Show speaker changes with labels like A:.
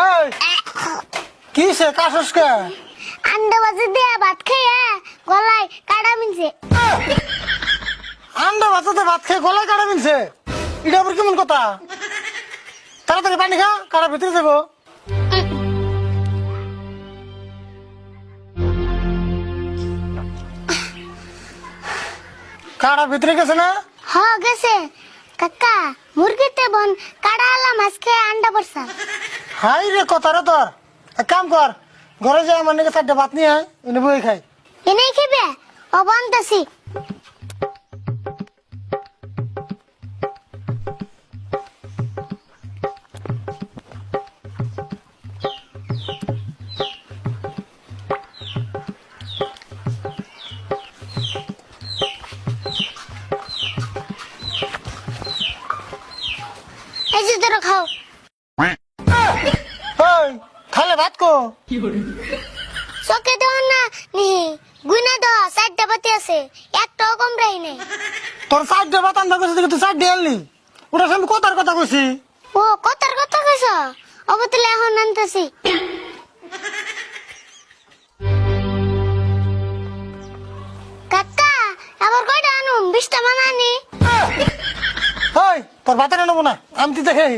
A: এই কি সে কাশস কে?
B: আন্ডা বাজে দিয়ে ভাত খেয়ে গলায় কাটা মিনছে।
A: আন্ডা ভাতে ভাত খেয়ে গলায় কাটা মিলছে, এটা আবার কেমন কথা? তাড়াতাড়ি পানি খা, কাটা ভিতরে যাবো। কাটা ভিতরে গেছে না?
B: হ গেছে কাকা, মুরগিতে বন কাটা আলা মাছ খেয়ে আন্ডা পড়ছা।
A: হাই রে কথা রে তোর। এক কাম কর, ঘরে যা আমার নাকি 4টা ভাত নিয়ে আয়, এনে বই খাই।
B: এনেই খেবে ও বনতাছি। এই যে ধরো খাও।
A: ওই খালে ভাত কো?
B: চোখে দেও না নি, গুনা দাও 4টা বাতি আছে, একটাও কম রাই নাই।
A: তোর 4টা ভাত আনতে গেছে তুই 4টা আনলি, ওটা আমি কথার কথা কইছি।
B: ও কথার কথা কইছ, অবতলে এখন আনতাছি। কাকা আবার কয়টা আনুম? 20টা মানানি।
A: ওই তোর ভাতের নেবো না, আমি তুই দেখে